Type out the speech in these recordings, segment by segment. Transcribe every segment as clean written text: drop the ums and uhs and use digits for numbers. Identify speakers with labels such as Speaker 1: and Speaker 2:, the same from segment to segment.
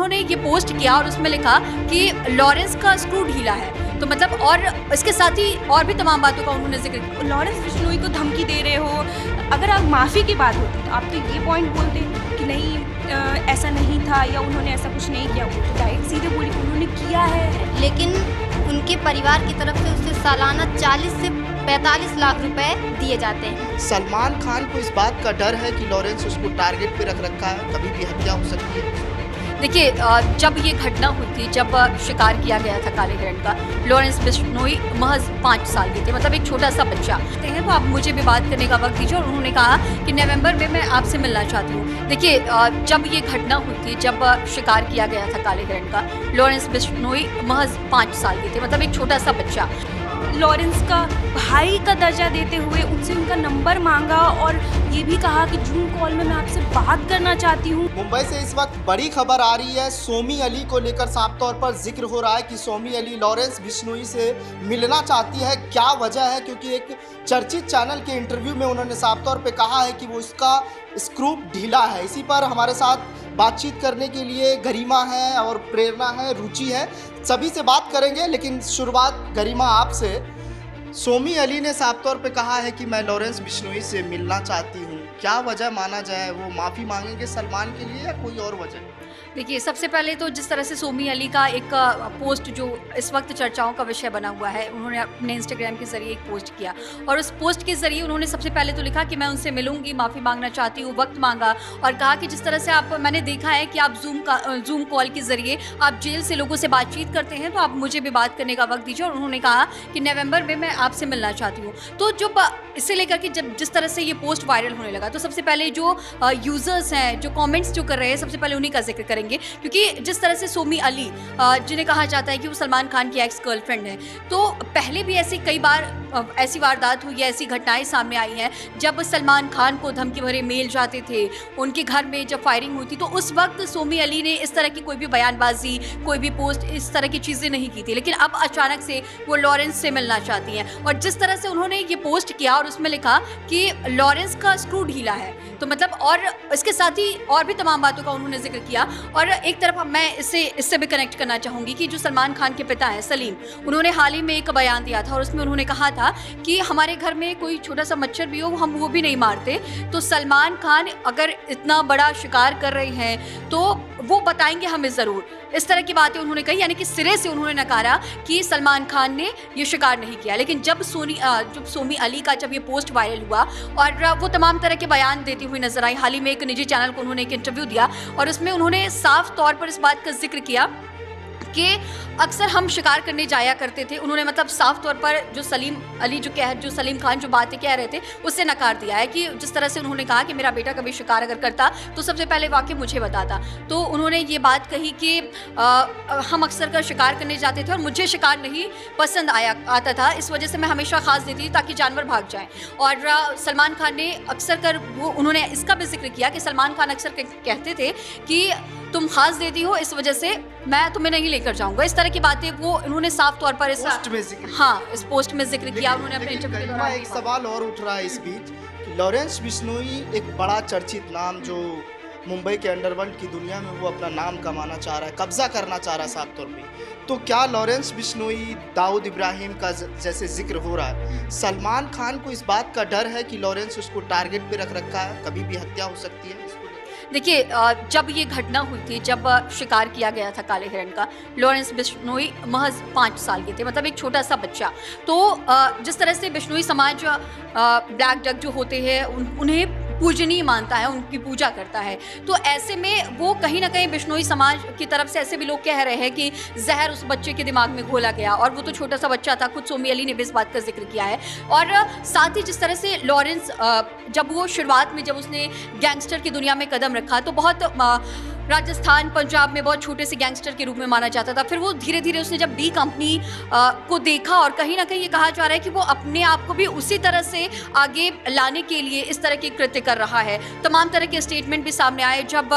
Speaker 1: उन्होंने ये पोस्ट किया और उसमें लिखा कि लॉरेंस का स्क्रू ढीला है। तो मतलब और इसके साथ ही और भी तमाम बातों का उन्होंने जिक्र किया।
Speaker 2: लॉरेंस बिश्नोई को धमकी दे रहे हो, अगर आप माफ़ी की बात होती तो आप तो ये पॉइंट बोलते कि नहीं ऐसा नहीं था या उन्होंने ऐसा कुछ नहीं किया। वो तो डायरेक्ट सीधे बोली कि उन्होंने किया है।
Speaker 3: लेकिन उनके परिवार की तरफ से उसे सालाना 40 से 45 लाख रुपए दिए जाते हैं।
Speaker 4: सलमान खान को इस बात का डर है कि लॉरेंस उसको टारगेट पे रख रखा है, कभी भी हत्या हो सकती है।
Speaker 1: देखिए, जब ये घटना हुई थी, जब शिकार किया गया था काले हिरण का, लॉरेंस बिश्नोई महज 5 साल के थे, मतलब एक छोटा सा बच्चा हैं। तो आप मुझे भी बात करने का वक्त दीजिए। और उन्होंने कहा कि नवंबर में मैं आपसे मिलना चाहती हूँ। देखिए, जब ये घटना हुई थी, जब शिकार किया गया था काले हिरण का, लॉरेंस बिश्नोई महज 5 साल के थे, मतलब एक छोटा सा बच्चा।
Speaker 2: लॉरेंस का भाई का दर्जा देते हुए उनसे उनका नंबर मांगा और ये भी कहा कि जूम कॉल में मैं आपसे बात करना चाहती हूँ।
Speaker 4: मुंबई से इस वक्त बड़ी खबर आ रही है। सोमी अली को लेकर साफ तौर पर जिक्र हो रहा है कि सोमी अली लॉरेंस बिश्नोई से मिलना चाहती है। क्या वजह है? क्योंकि एक चर्चित चैनल के इंटरव्यू में उन्होंने साफ तौर पे कहा है कि वो इसका स्क्रू ढीला है। इसी पर हमारे साथ बातचीत करने के लिए गरिमा है और प्रेरणा है, रुचि है, सभी से बात करेंगे। लेकिन शुरुआत गरिमा आपसे। सोमी अली ने साफ तौर पे कहा है कि मैं लॉरेंस बिश्नोई से मिलना चाहती हूँ। क्या वजह माना जाए? वो माफ़ी मांगेंगे सलमान के लिए या कोई और वजह?
Speaker 1: देखिए, सबसे पहले तो जिस तरह से सोमी अली का एक पोस्ट जो इस वक्त चर्चाओं का विषय बना हुआ है, उन्होंने अपने इंस्टाग्राम के ज़रिए एक पोस्ट किया और उस पोस्ट के ज़रिए उन्होंने सबसे पहले तो लिखा कि मैं उनसे मिलूंगी, माफ़ी मांगना चाहती हूँ, वक्त मांगा और कहा कि जिस तरह से मैंने देखा है कि आप जूम कॉल के ज़रिए आप जेल से लोगों से बातचीत करते हैं, तो आप मुझे भी बात करने का वक्त दीजिए। और उन्होंने कहा कि नवंबर में मैं आपसे मिलना चाहती हूँ। तो जो इससे लेकर के जब जिस तरह से ये पोस्ट वायरल होने लगा, तो सबसे पहले जो यूज़र्स हैं, जो कमेंट्स जो कर रहे हैं, सबसे पहले उन्हीं का जिक्र करेंगे। क्योंकि जिस तरह से सोमी अली, जिन्हें कहा जाता है कि वो सलमान खान की एक्स गर्लफ्रेंड है, तो पहले भी ऐसी कई बार ऐसी वारदात हुई है, ऐसी घटनाएं सामने आई हैं जब सलमान खान को धमकी भरे मेल जाते थे, उनके घर में जब फायरिंग हुई थी, तो उस वक्त सोमी अली ने इस तरह की कोई भी बयानबाजी, कोई भी पोस्ट, इस तरह की चीज़ें नहीं की थी। लेकिन अब अचानक से वो लॉरेंस से मिलना चाहती हैं और जिस तरह से उन्होंने ये पोस्ट किया और उसमें लिखा कि लॉरेंस का स्क्रू ढीला है, तो मतलब और इसके साथ ही और भी तमाम बातों का उन्होंने जिक्र किया। और एक तरफ मैं इससे भी कनेक्ट करना चाहूँगी कि जो सलमान खान के पिता हैं सलीम, उन्होंने हाल ही में एक बयान दिया था और उसमें उन्होंने कहा था कि हमारे घर में कोई छोटा सा मच्छर भी हो, हम वो भी नहीं मारते। तो सलमान खान अगर इतना बड़ा शिकार कर रहे हैं तो वो बताएंगे हमें ज़रूर। इस तरह की बातें उन्होंने कही, यानी कि सिरे से उन्होंने नकारा कि सलमान खान ने ये शिकार नहीं किया। लेकिन जब सोमी अली का जब ये पोस्ट वायरल हुआ और वो तमाम तरह के बयान देती हुई नजर आई, हाल ही में एक निजी चैनल को उन्होंने एक इंटरव्यू दिया और उसमें उन्होंने साफ तौर पर इस बात का जिक्र किया कि अक्सर हम शिकार करने जाया करते थे। उन्होंने मतलब साफ तौर पर जो सलीम अली जो सलीम खान जो बातें कह रहे थे उससे नकार दिया है कि जिस तरह से उन्होंने कहा कि मेरा बेटा कभी शिकार अगर करता तो सबसे पहले वाकई मुझे बताता। तो उन्होंने ये बात कही कि हम अक्सर कर शिकार करने जाते थे और मुझे शिकार नहीं पसंद आता था, इस वजह से मैं हमेशा खास देती थी ताकि जानवर भाग जाएँ। और सलमान खान ने अक्सर कर उन्होंने इसका भी जिक्र किया कि सलमान खान अक्सर कहते थे कि तुम खास देती हो, इस वजह से मैं तुम्हें नहीं लेकर जाऊंगा। इस तरह की बातें वो उन्होंने साफ तौर पर इस पोस्ट में जिक्र किया। उन्होंने अपने इंटरव्यू के दौरान
Speaker 4: एक सवाल और उठ रहा है इस बीच कि लॉरेंस बिश्नोई एक बड़ा चर्चित नाम, जो मुंबई के अंडरवर्ल्ड की दुनिया में वो अपना नाम कमाना चाह रहा है, कब्जा करना चाह रहा है साफ तौर पे, तो क्या लॉरेंस बिश्नोई, दाऊद इब्राहिम का जैसे जिक्र हो रहा है, सलमान खान को इस बात का डर है कि लॉरेंस उसको टारगेट पे रख रखा है, कभी भी हत्या हो सकती है?
Speaker 1: देखिए, जब ये घटना हुई थी, जब शिकार किया गया था काले हिरण का, लॉरेंस बिश्नोई महज 5 साल के थे, मतलब एक छोटा सा बच्चा। तो जिस तरह से बिश्नोई समाज ब्लैक डक जो होते हैं उन्हें पूजनीय मानता है, उनकी पूजा करता है, तो ऐसे में वो कहीं ना कहीं बिश्नोई समाज की तरफ से ऐसे भी लोग कह रहे हैं कि जहर उस बच्चे के दिमाग में घोला गया और वो तो छोटा सा बच्चा था। खुद सोमी अली ने भी इस बात का जिक्र किया है। और साथ ही जिस तरह से लॉरेंस जब वो शुरुआत में जब उसने गैंगस्टर की दुनिया में कदम रखा तो बहुत राजस्थान, पंजाब में बहुत छोटे से गैंगस्टर के रूप में माना जाता था। फिर वो धीरे धीरे उसने जब डी कंपनी को देखा और कहीं ना कहीं ये कहा जा रहा है कि वो अपने आप को भी उसी तरह से आगे लाने के लिए इस तरह के कृत्य कर रहा है। तमाम तरह के स्टेटमेंट भी सामने आए। जब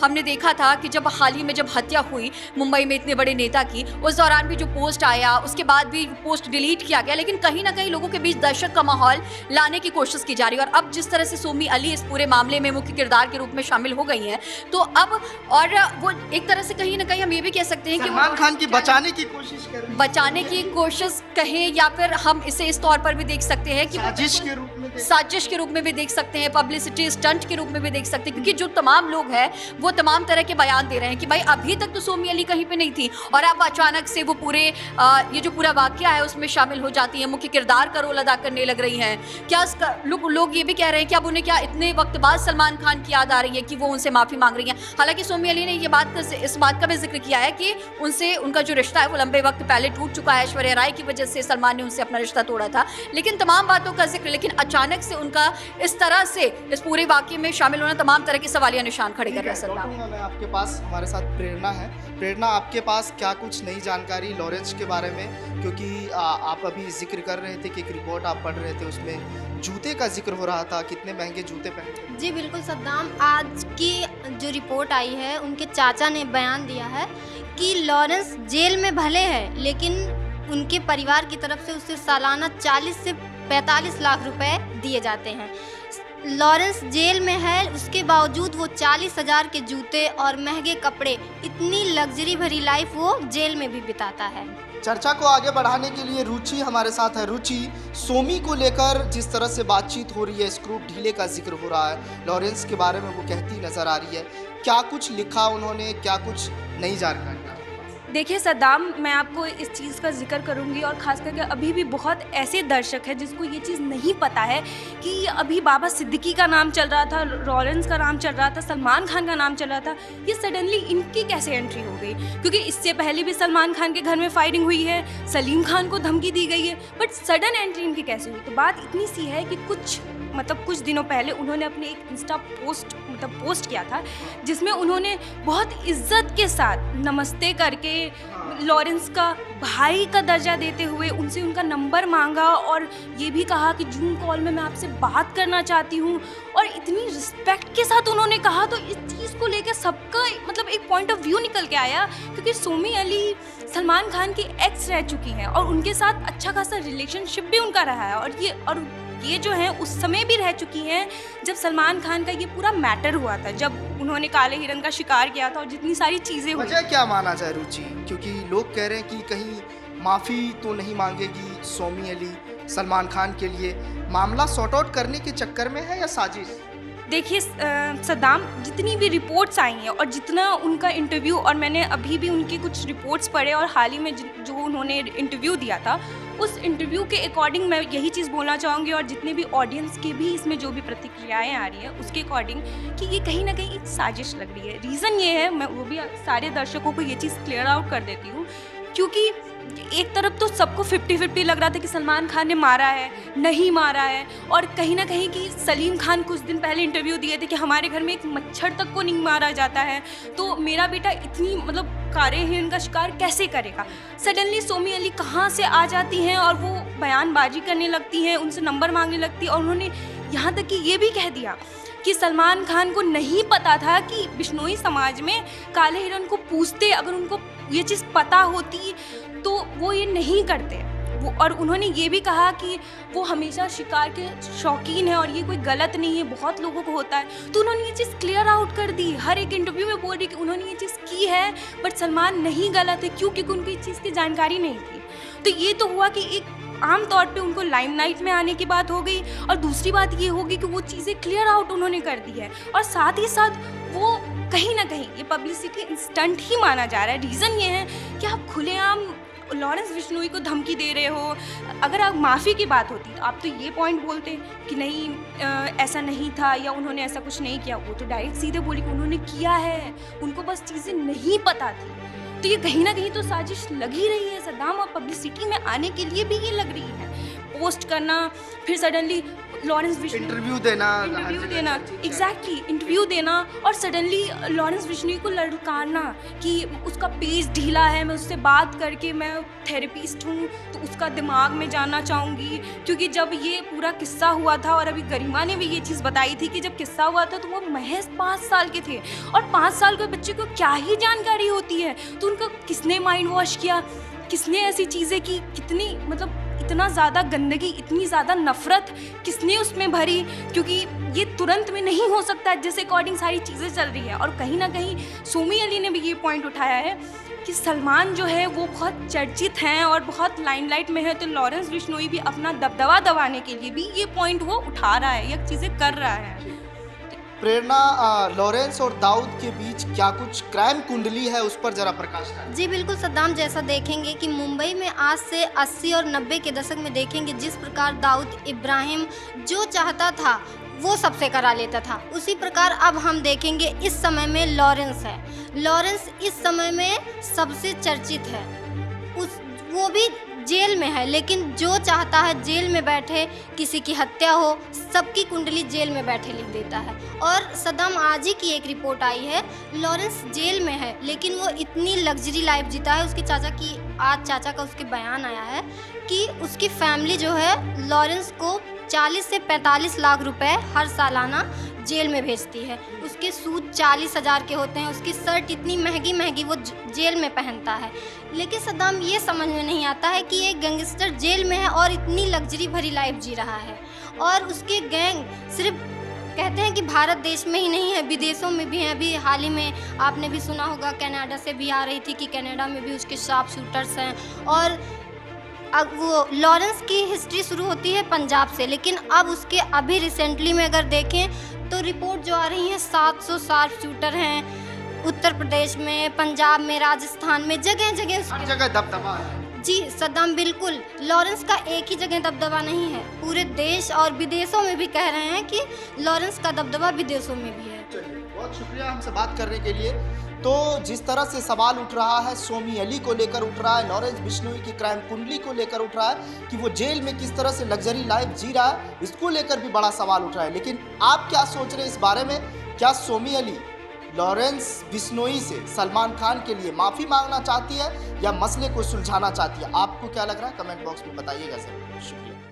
Speaker 1: हमने देखा था कि जब हाल ही में जब हत्या हुई मुंबई में इतने बड़े नेता की, उस दौरान भी जो पोस्ट आया उसके बाद भी पोस्ट डिलीट किया गया, लेकिन कहीं ना कहीं लोगों के बीच दहशत का माहौल लाने की कोशिश की जा रही है। और अब जिस तरह से सोमी अली इस पूरे मामले में मुख्य किरदार के रूप में शामिल हो गई हैं, तो अब और वो एक तरह से कहीं ना कहीं हम ये भी कह सकते हैं कि वो
Speaker 4: सलमान खान की बचाने की कोशिश कर रही है,
Speaker 1: बचाने की कोशिश कहें या फिर हम इसे इस तौर पर भी देख सकते हैं कि वो
Speaker 4: साजिश के रूप में
Speaker 1: साजिश के रूप में भी देख सकते हैं, पब्लिसिटी स्टंट के रूप में भी देख सकते हैं, क्योंकि जो तमाम लोग हैं वो तमाम तरह के बयान दे रहे हैं कि भाई अभी तक तो सोमी अली कहीं पे नहीं थी और अब अचानक से वो पूरे ये जो पूरा वाकया है उसमें शामिल हो जाती हैं, मुख्य किरदार का रोल अदा करने लग रही हैं। क्या लोग ये भी कह रहे हैं कि अब उन्हें क्या इतने वक्त बाद सलमान खान की याद आ रही है कि वो उनसे माफ़ी मांग रही हैं। हालांकि सोमी अली ने इस बात का भी जिक्र किया है कि उनसे उनका जो रिश्ता है वो लंबे वक्त पहले टूट चुका है, ऐश्वर्या राय की वजह से सलमान ने उनसे अपना रिश्ता तोड़ा था। लेकिन तमाम बातों का जिक्र, लेकिन अचानक से उनका इस तरह से इस पूरे वाकये में शामिल होना तमाम तरह के सवालिया निशान खड़े कर रहा है। सलमान,
Speaker 4: लौटूंगा मैं आपके पास, हमारे साथ प्रेरणा है। प्रेरणा, आपके पास क्या कुछ नई जानकारी लॉरेंस के बारे में, क्योंकि आप अभी जिक्र कर रहे थे कि एक रिपोर्ट आप पढ़ रहे थे उसमें जूते का जिक्र हो रहा था, कितने महंगे जूते पहनते?
Speaker 3: जी बिल्कुल सद्दाम, आज की जो रिपोर्ट आई है उनके चाचा ने बयान दिया है कि लॉरेंस जेल में भले हैं लेकिन उनके परिवार की तरफ से उसे सालाना 40 से 45 लाख रुपए दिए जाते हैं। लॉरेंस जेल में है, उसके बावजूद वो 40,000 के जूते और महंगे कपड़े, इतनी लग्जरी भरी लाइफ वो जेल में भी बिताता है।
Speaker 4: चर्चा को आगे बढ़ाने के लिए रुचि हमारे साथ है। रुचि, सोमी को लेकर जिस तरह से बातचीत हो रही है, स्क्रू ढीले का जिक्र हो रहा है, लॉरेंस के बारे में वो कहती नजर आ रही है, क्या कुछ लिखा उन्होंने, क्या कुछ नई जानकारी?
Speaker 2: देखिए सद्दाम, मैं आपको इस चीज़ का जिक्र करूंगी और ख़ास करके अभी भी बहुत ऐसे दर्शक हैं जिसको ये चीज़ नहीं पता है कि अभी बाबा सिद्दीकी का नाम चल रहा था, लॉरेंस का नाम चल रहा था, सलमान खान का नाम चल रहा था, ये सडनली इनकी कैसे एंट्री हो गई? क्योंकि इससे पहले भी सलमान खान के घर में फायरिंग हुई है, सलीम खान को धमकी दी गई है, बट सडन एंट्री इनकी कैसे हुई? तो बात इतनी सी है कि कुछ दिनों पहले उन्होंने अपने एक इंस्टा पोस्ट किया था जिसमें उन्होंने बहुत इज्जत के साथ नमस्ते करके लॉरेंस का भाई का दर्जा देते हुए उनसे उनका नंबर मांगा और ये भी कहा कि जूम कॉल में मैं आपसे बात करना चाहती हूँ, और इतनी रिस्पेक्ट के साथ उन्होंने कहा। तो इस चीज़ को लेकर सबका एक पॉइंट ऑफ व्यू निकल के आया, क्योंकि सोमी अली सलमान खान की एक्स रह चुकी हैं और उनके साथ अच्छा खासा रिलेशनशिप भी उनका रहा है, और ये जो है उस समय भी रह चुकी हैं जब सलमान खान का ये पूरा मैटर हुआ था, जब उन्होंने काले हिरन का शिकार किया था और जितनी सारी चीज़ें हुई।
Speaker 4: वजह क्या माना जाए रुचि, क्योंकि लोग कह रहे हैं कि कहीं माफ़ी तो नहीं मांगेगी सोमी अली सलमान खान के लिए, मामला सॉर्ट आउट करने के चक्कर में है या साजिश?
Speaker 2: देखिए सद्दाम, जितनी भी रिपोर्ट्स आई हैं और जितना उनका इंटरव्यू, और मैंने अभी भी उनकी कुछ रिपोर्ट्स पढ़े और हाल ही में जो उन्होंने इंटरव्यू दिया था, उस इंटरव्यू के अकॉर्डिंग मैं यही चीज़ बोलना चाहूँगी, और जितने भी ऑडियंस की भी इसमें जो भी प्रतिक्रियाएं आ रही हैं उसके अकॉर्डिंग, कि ये कहीं ना कहीं एक साजिश लग रही है। रीज़न ये है, मैं वो भी सारे दर्शकों को ये चीज़ क्लियर आउट कर देती हूँ, क्योंकि एक तरफ तो सबको 50-50 लग रहा था कि सलमान खान ने मारा है, नहीं मारा है, और कहीं ना कहीं कि सलीम खान कुछ दिन पहले इंटरव्यू दिए थे कि हमारे घर में एक मच्छर तक को नहीं मारा जाता है, तो मेरा बेटा इतनी काले हिरन का शिकार कैसे करेगा? सडनली सोमी अली कहाँ से आ जाती हैं और वो बयानबाजी करने लगती हैं, उनसे नंबर मांगने लगती है, और उन्होंने यहाँ तक कि ये भी कह दिया कि सलमान खान को नहीं पता था कि बिश्नोई समाज में काले हिरन को पूजते, अगर उनको ये चीज़ पता होती तो वो ये नहीं करते वो। और उन्होंने ये भी कहा कि वो हमेशा शिकार के शौकीन है और ये कोई गलत नहीं है, बहुत लोगों को होता है। तो उन्होंने ये चीज़ क्लियर आउट कर दी, हर एक इंटरव्यू में बोल रही कि उन्होंने ये चीज़ की है, बट सलमान नहीं गलत है, क्यों? क्योंकि उनको इस चीज़ की जानकारी नहीं थी। तो ये तो हुआ कि एक आम तौर पे उनको लाइमलाइट में आने की बात हो गई, और दूसरी बात ये होगी कि वो चीज़ें क्लियर आउट उन्होंने कर दी है, और साथ ही साथ वो कहीं ना कहीं ये पब्लिसिटी स्टंट ही माना जा रहा है। रीज़न ये है कि आप खुलेआम लॉरेंस बिश्नोई को धमकी दे रहे हो। अगर आप माफ़ी की बात होती तो आप तो ये पॉइंट बोलते कि नहीं ऐसा नहीं था या उन्होंने ऐसा कुछ नहीं किया। वो तो डायरेक्ट सीधे बोली कि उन्होंने किया है, उनको बस चीज़ें नहीं पता थी। तो ये कहीं ना कहीं तो साजिश लग ही रही है सद्दाम, और पब्लिसिटी में आने के लिए भी ये लग रही है। पोस्ट करना, फिर सडनली लॉरेंस बिश्नोई
Speaker 4: इंटरव्यू देना
Speaker 2: एग्जैक्टली इंटरव्यू देना, और सडनली लॉरेंस बिश्नोई को लड़काना कि उसका पेज ढीला है, मैं उससे बात करके, मैं थेरेपिस्ट हूँ तो उसका दिमाग में जानना चाहूँगी। क्योंकि जब ये पूरा किस्सा हुआ था, और अभी गरिमा ने भी ये चीज़ बताई थी कि जब किस्सा हुआ था तो वो महज 5 साल के थे, और 5 साल के बच्चे को क्या ही जानकारी होती है। तो उनका किसने माइंड वॉश किया, किसने ऐसी चीज़ें की, कितनी इतना ज़्यादा गंदगी, इतनी ज़्यादा नफ़रत किसने उसमें भरी, क्योंकि ये तुरंत में नहीं हो सकता जिस अकॉर्डिंग सारी चीज़ें चल रही है। और कहीं ना कहीं सोमी अली ने भी ये पॉइंट उठाया है कि सलमान जो है वो बहुत चर्चित हैं और बहुत लाइमलाइट में है, तो लॉरेंस बिश्नोई भी अपना दबदबा दबाने के लिए भी ये पॉइंट वो उठा रहा है, ये चीज़ें कर रहा है।
Speaker 4: प्रेरणा, लॉरेंस और दाऊद के बीच क्या कुछ क्राइम कुंडली है, उस पर जरा प्रकाश डालें।
Speaker 3: जी बिल्कुल सद्दाम, जैसा देखेंगे कि मुंबई में आज से 80 और 90 के दशक में देखेंगे जिस प्रकार दाऊद इब्राहिम जो चाहता था वो सबसे करा लेता था, उसी प्रकार अब हम देखेंगे इस समय में लॉरेंस है। लॉरेंस इस समय में सबसे चर्चित है, वो भी जेल में है, लेकिन जो चाहता है जेल में बैठे, किसी की हत्या हो, सबकी कुंडली जेल में बैठे लिख देता है। और सद्दाम, आज ही की एक रिपोर्ट आई है, लॉरेंस जेल में है लेकिन वो इतनी लग्जरी लाइफ जीता है। उसके चाचा की, आज चाचा का उसके बयान आया है कि उसकी फैमिली जो है लॉरेंस को 40 से 45 लाख रुपए हर सालाना जेल में भेजती है। उसके सूट 40,000 के होते हैं, उसकी शर्ट इतनी महंगी महंगी वो जेल में पहनता है। लेकिन सद्दाम, ये समझ में नहीं आता है कि एक गैंगस्टर जेल में है और इतनी लग्जरी भरी लाइफ जी रहा है, और उसके गैंग सिर्फ कहते हैं कि भारत देश में ही नहीं है, विदेशों में भी हैं। अभी हाल ही में आपने भी सुना होगा, कनाडा से भी आ रही थी कि कनाडा में भी उसके शार्प शूटर्स हैं। और अब वो लॉरेंस की हिस्ट्री शुरू होती है पंजाब से, लेकिन अब उसके अभी रिसेंटली में अगर देखें तो रिपोर्ट जो आ रही है 700 शार्प शूटर हैं उत्तर प्रदेश में, पंजाब में, राजस्थान में, जगह जगह
Speaker 4: हर जगह दबदबा है।
Speaker 3: जी सद्दाम, बिल्कुल लॉरेंस का एक ही जगह दबदबा नहीं है, पूरे देश और विदेशों में भी कह रहे हैं कि लॉरेंस का दबदबा विदेशों में भी है।
Speaker 4: चलिए, बहुत शुक्रिया हमसे बात करने के लिए। तो जिस तरह से सवाल उठ रहा है, सोमी अली को लेकर उठ रहा है, लॉरेंस बिश्नोई की क्राइम कुंडली को लेकर उठ रहा है कि वो जेल में किस तरह से लग्जरी लाइफ जी रहा है, इसको लेकर भी बड़ा सवाल उठ रहा है। लेकिन आप क्या सोच रहे हैं इस बारे में? क्या सोमी अली लॉरेंस बिश्नोई से सलमान खान के लिए माफ़ी मांगना चाहती है या मसले को सुलझाना चाहती है? आपको क्या लग रहा है? कमेंट बॉक्स में बताइएगा सर। शुक्रिया।